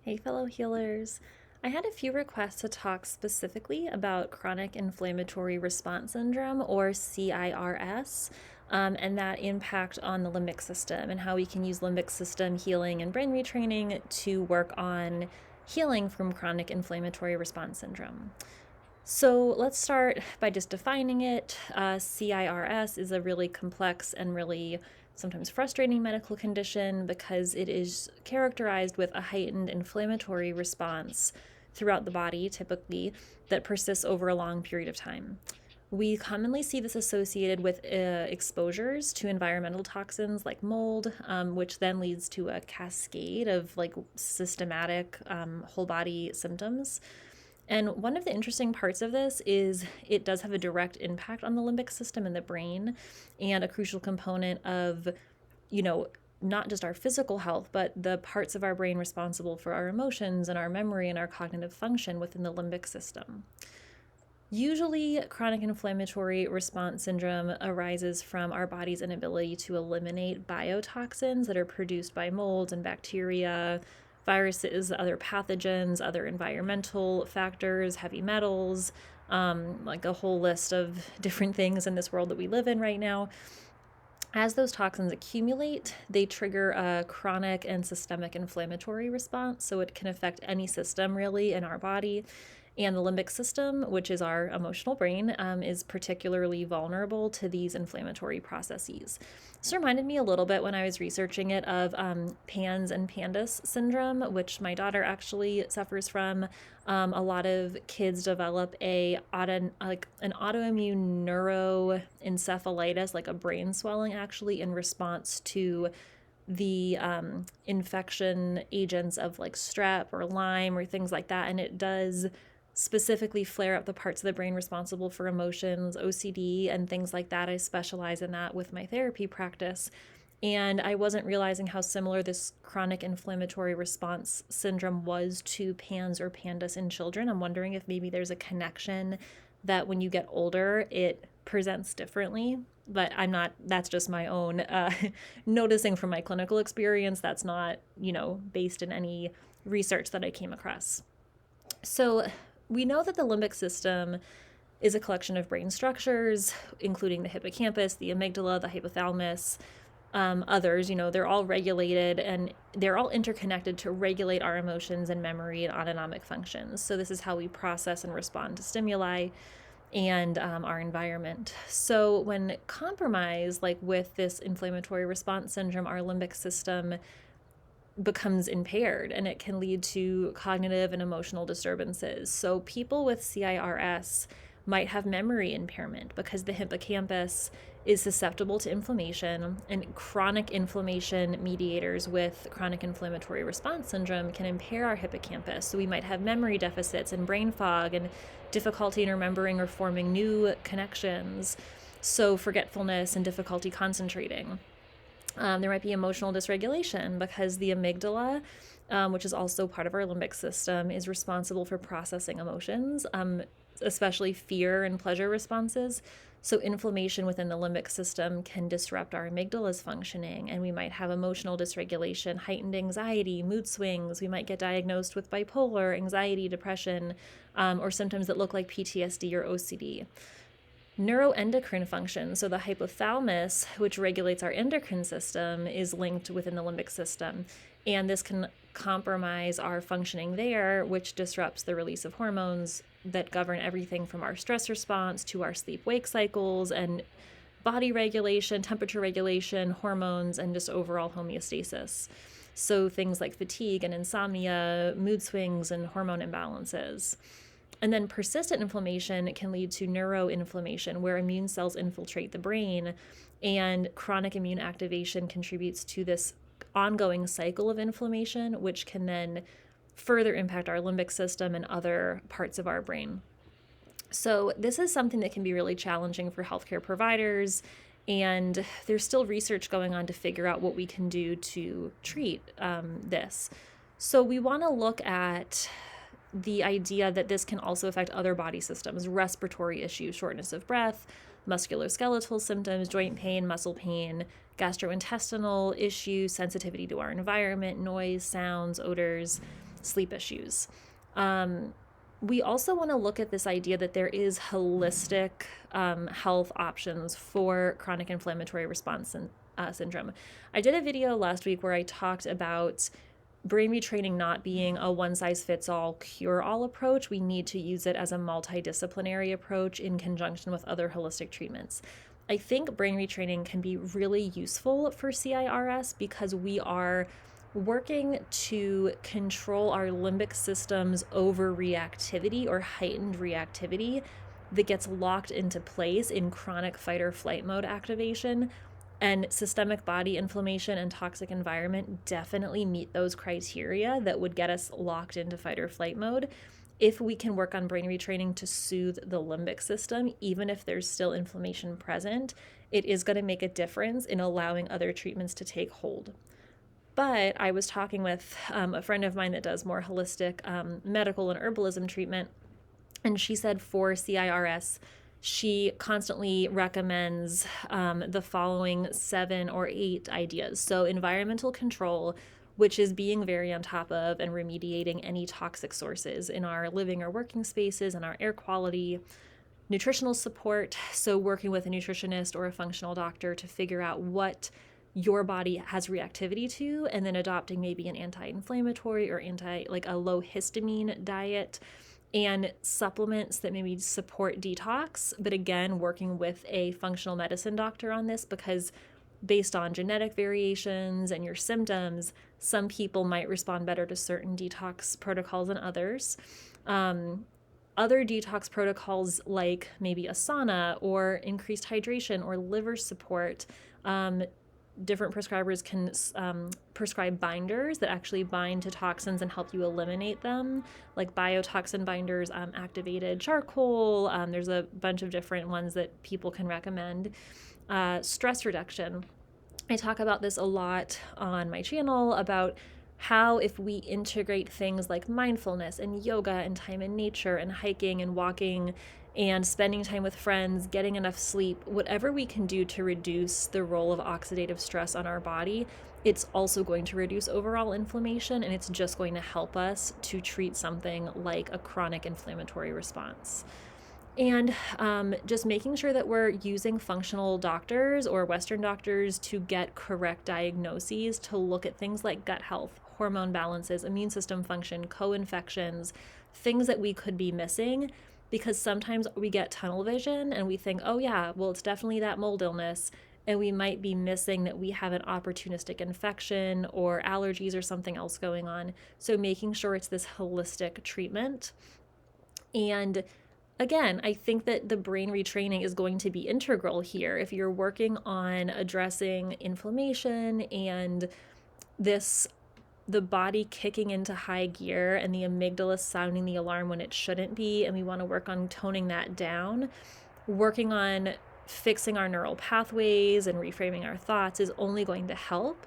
Hey, fellow healers. I had a few requests to talk specifically about chronic inflammatory response syndrome, or CIRS, and that impact on the limbic system and how we can use limbic system healing and brain retraining to work on healing from chronic inflammatory response syndrome. So let's start by just defining it. CIRS is a really complex and really sometimes frustrating medical condition because it is characterized with a heightened inflammatory response throughout the body, typically, that persists over a long period of time. We commonly see this associated with exposures to environmental toxins like mold, which then leads to a cascade of like systematic whole body symptoms. And one of the interesting parts of this is it does have a direct impact on the limbic system in the brain, and a crucial component of, you know, not just our physical health, but the parts of our brain responsible for our emotions and our memory and our cognitive function within the limbic system. Usually, chronic inflammatory response syndrome arises from our body's inability to eliminate biotoxins that are produced by molds and bacteria, viruses, other pathogens, other environmental factors, heavy metals, like a whole list of different things in this world that we live in right now. As those toxins accumulate, they trigger a chronic and systemic inflammatory response, so it can affect any system really in our body. And the limbic system, which is our emotional brain, is particularly vulnerable to these inflammatory processes. This reminded me a little bit when I was researching it of PANS and PANDAS syndrome, which my daughter actually suffers from. A lot of kids develop an autoimmune neuroencephalitis, like a brain swelling, actually, in response to the infection agents of like strep or Lyme or things like that. And it does specifically flare up the parts of the brain responsible for emotions, OCD, and things like that. I specialize in that with my therapy practice. And I wasn't realizing how similar this chronic inflammatory response syndrome was to PANS or PANDAS in children. I'm wondering if maybe there's a connection that when you get older, it presents differently. But I'm not, that's just my own noticing from my clinical experience. That's not, based in any research that I came across. So we know that the limbic system is a collection of brain structures, including the hippocampus, the amygdala, the hypothalamus, others. They're all regulated and they're all interconnected to regulate our emotions and memory and autonomic functions. So this is how we process and respond to stimuli and our environment. So when compromised, like with this inflammatory response syndrome, our limbic system becomes impaired and it can lead to cognitive and emotional disturbances. So people with CIRS might have memory impairment because the hippocampus is susceptible to inflammation, and chronic inflammation mediators with chronic inflammatory response syndrome can impair our hippocampus. So we might have memory deficits and brain fog and difficulty in remembering or forming new connections. So forgetfulness and difficulty concentrating. There might be emotional dysregulation because the amygdala, which is also part of our limbic system, is responsible for processing emotions, especially fear and pleasure responses. So inflammation within the limbic system can disrupt our amygdala's functioning, and we might have emotional dysregulation, heightened anxiety, mood swings. We might get diagnosed with bipolar, anxiety, depression, or symptoms that look like PTSD or OCD. Neuroendocrine function, so the hypothalamus, which regulates our endocrine system, is linked within the limbic system. And this can compromise our functioning there, which disrupts the release of hormones that govern everything from our stress response to our sleep-wake cycles and body regulation, temperature regulation, hormones, and just overall homeostasis. So things like fatigue and insomnia, mood swings, and hormone imbalances. And then persistent inflammation can lead to neuroinflammation, where immune cells infiltrate the brain, and chronic immune activation contributes to this ongoing cycle of inflammation, which can then further impact our limbic system and other parts of our brain. So this is something that can be really challenging for healthcare providers, and there's still research going on to figure out what we can do to treat this. So we want to look at the idea that this can also affect other body systems, respiratory issues, shortness of breath, musculoskeletal symptoms, joint pain, muscle pain, gastrointestinal issues, sensitivity to our environment, noise, sounds, odors. sleep issues. We also want to look at this idea that there is holistic health options for chronic inflammatory response syndrome. I did a video last week where I talked about brain retraining not being a one-size-fits-all cure-all approach. We need to use it as a multidisciplinary approach in conjunction with other holistic treatments. I think brain retraining can be really useful for CIRS because we are working to control our limbic system's overreactivity or heightened reactivity that gets locked into place in chronic fight or flight mode activation. And systemic body inflammation and toxic environment definitely meet those criteria that would get us locked into fight or flight mode. If we can work on brain retraining to soothe the limbic system, even if there's still inflammation present, it is going to make a difference in allowing other treatments to take hold. But I was talking with a friend of mine that does more holistic medical and herbalism treatment, and she said for CIRS, she constantly recommends the following 7 or 8 ideas. So environmental control, which is being very on top of and remediating any toxic sources in our living or working spaces and our air quality. Nutritional support, so working with a nutritionist or a functional doctor to figure out what your body has reactivity to, and then adopting maybe an anti-inflammatory or like a low histamine diet, and supplements that maybe support detox. But again, working with a functional medicine doctor on this, because based on genetic variations and your symptoms, some people might respond better to certain detox protocols than others. Other detox protocols like maybe a sauna or increased hydration or liver support. Different prescribers can prescribe binders that actually bind to toxins and help you eliminate them, like biotoxin binders, activated charcoal. There's a bunch of different ones that people can recommend. Stress reduction. I talk about this a lot on my channel about how if we integrate things like mindfulness and yoga and time in nature and hiking and walking and spending time with friends, getting enough sleep, whatever we can do to reduce the role of oxidative stress on our body, it's also going to reduce overall inflammation, and it's just going to help us to treat something like a chronic inflammatory response. And just making sure that we're using functional doctors or Western doctors to get correct diagnoses to look at things like gut health, hormone balances, immune system function, co-infections, things that we could be missing. Because sometimes we get tunnel vision and we think, oh yeah, well, it's definitely that mold illness. And we might be missing that we have an opportunistic infection or allergies or something else going on. So making sure it's this holistic treatment. And again, I think that the brain retraining is going to be integral here. If you're working on addressing inflammation and the body kicking into high gear and the amygdala sounding the alarm when it shouldn't be, and we want to work on toning that down, working on fixing our neural pathways and reframing our thoughts is only going to help.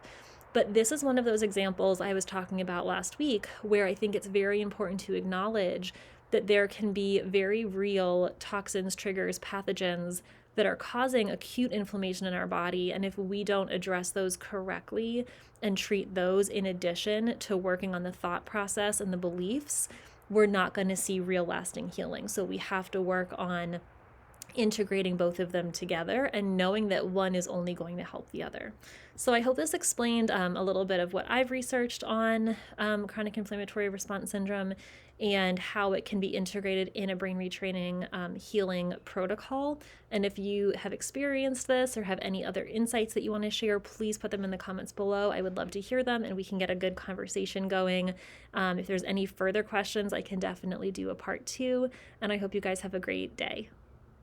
But this is one of those examples I was talking about last week where I think it's very important to acknowledge that there can be very real toxins, triggers, pathogens that are causing acute inflammation in our body. And if we don't address those correctly and treat those in addition to working on the thought process and the beliefs, we're not going to see real lasting healing. So we have to work on integrating both of them together and knowing that one is only going to help the other. So I hope this explained a little bit of what I've researched on chronic inflammatory response syndrome and how it can be integrated in a brain retraining healing protocol. And if you have experienced this or have any other insights that you want to share, please put them in the comments below. I would love to hear them and we can get a good conversation going. If there's any further questions, I can definitely do a part 2. And I hope you guys have a great day.